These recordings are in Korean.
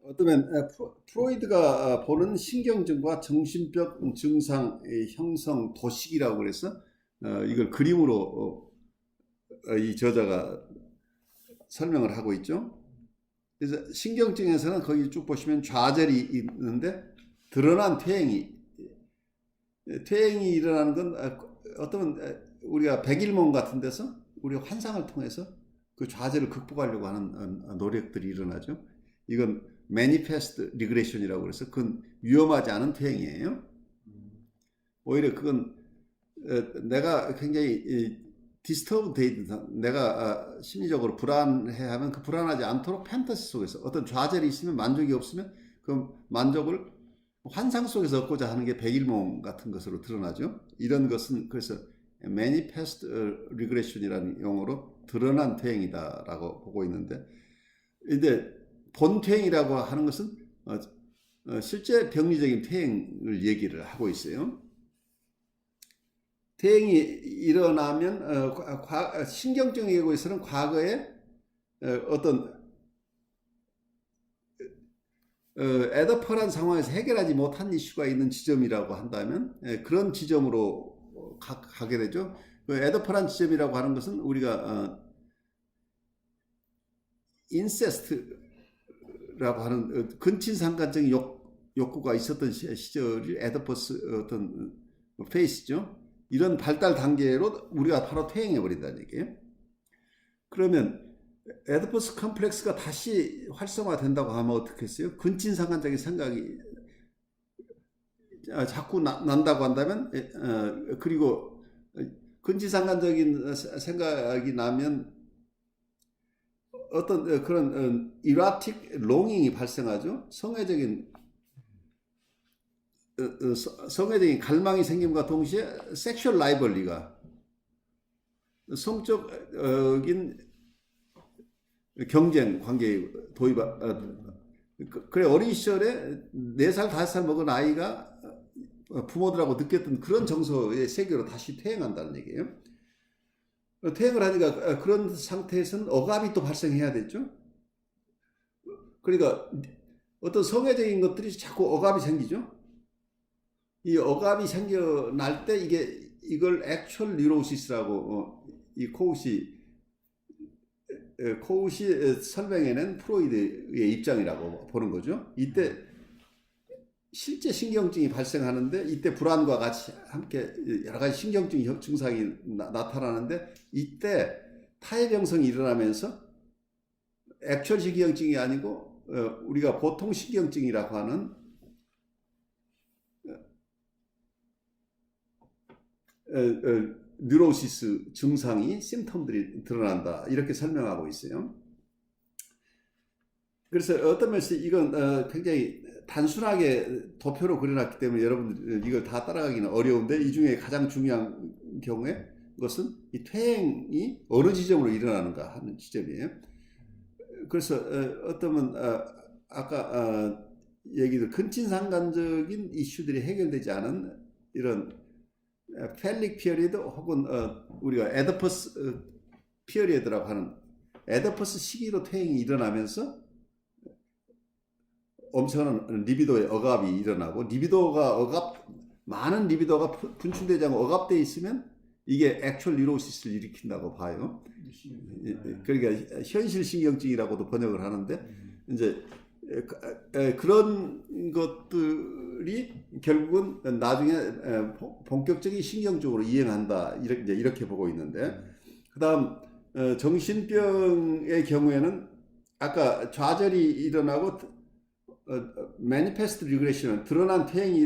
어쩌면 프로이드가 보는 신경증과 정신병 증상의 형성 도식이라고 그래서 이걸 그림으로 이 저자가 설명을 하고 있죠. 그래서 신경증에서는 거기 쭉 보시면 좌절이 있는데 드러난 퇴행이 일어나는 건 어떤 우리가 백일몽 같은 데서 우리가 환상을 통해서 그 좌절을 극복하려고 하는 노력들이 일어나죠. 이건 manifest regression이라고 그래서 그건 위험하지 않은 퇴행이에요. 오히려 그건 내가 굉장히 디스터브 데이트, 내가 심리적으로 불안해하면 그 불안하지 않도록 판타지 속에서 어떤 좌절이 있으면 만족이 없으면 그 만족을 환상 속에서 얻고자 하는 게 백일몽 같은 것으로 드러나죠. 이런 것은 그래서 manifest regression이라는 용어로 드러난 퇴행이다라고 보고 있는데, 이제 본퇴행이라고 하는 것은 실제 병리적인 퇴행을 얘기를 하고 있어요. 퇴행이 일어나면 신경증에 의해서는 과거에 어떤 애더퍼란 상황에서 해결하지 못한 이슈가 있는 지점이라고 한다면 그런 지점으로 가게 되죠. 그 애더퍼란 지점이라고 하는 것은 우리가 인세스트라고 하는 근친상간적인 욕구가 있었던 시절이 에더퍼스 어떤 페이스죠. 이런 발달 단계로 우리가 바로 퇴행해 버린다는 얘기예요. 그러면 에드퍼스 컴플렉스가 다시 활성화된다고 하면 어떻겠어요? 근친상간적인 생각이 자꾸 난다고 한다면, 그리고 근친상간적인 생각이 나면 어떤 그런 이라틱 롱잉이 발생하죠. 성애적인 갈망이 생김과 동시에 섹슈얼 라이벌리가 성적인 경쟁 관계에 그래 어린 시절에 4살 5살 먹은 아이가 부모들하고 느꼈던 그런 정서의 세계로 다시 퇴행한다는 얘기예요. 퇴행을 하니까 그런 상태에서는 억압이 또 발생해야 되죠. 그러니까 어떤 성애적인 것들이 자꾸 억압이 생기죠. 이 억압이 생겨날 때 이걸 액츄얼 뉴로시스라고 이 코우시 설명해낸 프로이드의 입장이라고 보는 거죠. 이때 실제 신경증이 발생하는데 이때 불안과 같이 함께 여러 가지 신경증 증상이 나타나는데 이때 타협형성이 일어나면서 액츄얼 신경증이 아니고 우리가 보통 신경증이라고 하는 뉴로시스 증상이 심텀들이 드러난다 이렇게 설명하고 있어요. 그래서 어떤 면에서 이건 굉장히 단순하게 도표로 그려놨기 때문에 여러분들 이걸 다 따라가기는 어려운데 이 중에 가장 중요한 경우에 것은 이 퇴행이 어느 지점으로 일어나는가 하는 지점이에요. 그래서 어떠면 아까 얘기들 근친상간적인 이슈들이 해결되지 않은 이런 펠릭 피어리드 혹은 우리가 에더퍼스 피어리드라고 하는 에더퍼스 시기로 퇴행이 일어나면서 엄청난 리비도의 억압이 일어나고 많은 리비도가 분출되지 않고 억압되어 있으면 이게 액츄얼 뉴로시스를 일으킨다고 봐요. 그러니까 현실 신경증이라고도 번역을 하는데 이제 그런 것들이 결국은 나중에 본격적인 신경적으로 이행한다 이렇게 보고 있는데, 그다음 정신병의 경우에는 아까 좌절이 일어나고 매니페스트 리그레션 드러난 퇴행이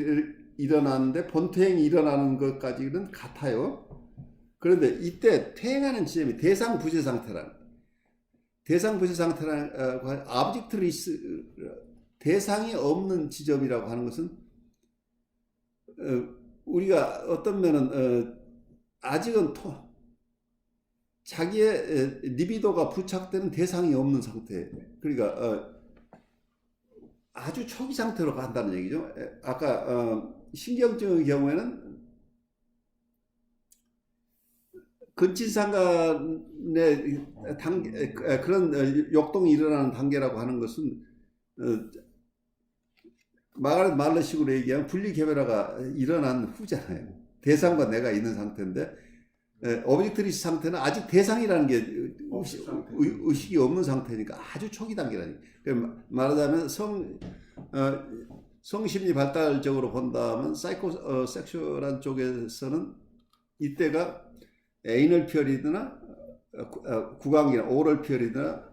일어나는데 본퇴행이 일어나는 것까지는 같아요. 그런데 이때 퇴행하는 지점이 대상부재 상태라는 아브젝트 리스 대상이 없는 지점이라고 하는 것은 우리가 어떤 면은 아직은 자기의 리비도가 부착되는 대상이 없는 상태, 그러니까 아주 초기 상태로 간다는 얘기죠. 아까 신경증의 경우에는 근친상간의 그런 역동이 일어나는 단계라고 하는 것은 마가렛 말러식으로 얘기하면 분리개별화가 일어난 후잖아요. 대상과 내가 있는 상태인데 오브젝트 리스트 상태는 아직 대상이라는 게 의식이 없는 상태니까 아주 초기 단계라니까. 말하자면 성심리 발달적으로 본다면 사이코 섹슈얼한 쪽에서는 이때가 에이널 피어리드나 구강이나 오럴 피어리드나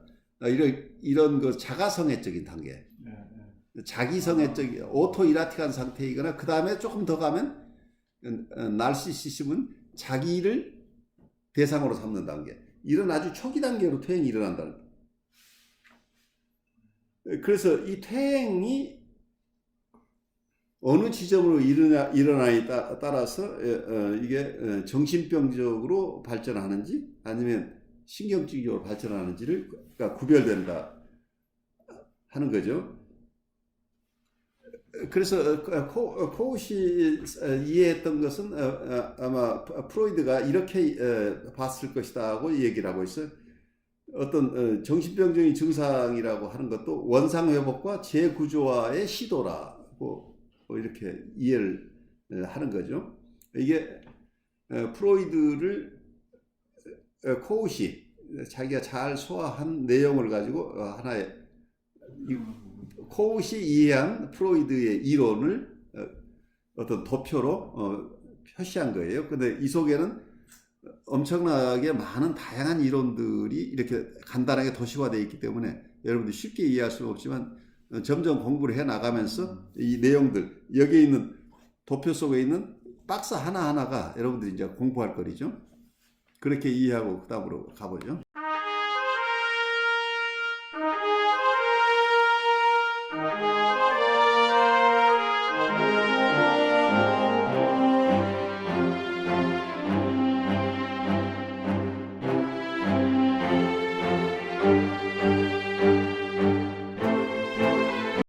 이런 그 자가성애적인 단계, 자기성애적 오토 이라틱한 상태이거나 그 다음에 조금 더 가면 나르시시즘은 자기를 대상으로 삼는 단계, 이런 아주 초기 단계로 퇴행이 일어난다는 거예요. 그래서 이 퇴행이 어느 지점으로 일어나에 따라서 이게 정신병적으로 발전하는지 아니면 신경증적으로 발전하는지를 그러니까 구별된다 하는 거죠. 그래서 코웃이 이해했던 것은 아마 프로이드가 이렇게 봤을 것이다 하고 얘기를 하고 있어요. 어떤 정신병적인 증상이라고 하는 것도 원상회복과 재구조화의 시도라고 이렇게 이해를 하는 거죠. 이게 프로이드를 코웃이 자기가 잘 소화한 내용을 가지고 하나의 코웃이 이해한 프로이드의 이론을 어떤 도표로 표시한 거예요. 근데 이 속에는 엄청나게 많은 다양한 이론들이 이렇게 간단하게 도시화되어 있기 때문에 여러분들이 쉽게 이해할 수는 없지만 점점 공부를 해 나가면서 이 내용들, 여기에 있는 도표 속에 있는 박스 하나하나가 여러분들이 이제 공부할 거리죠. 그렇게 이해하고 그 다음으로 가보죠.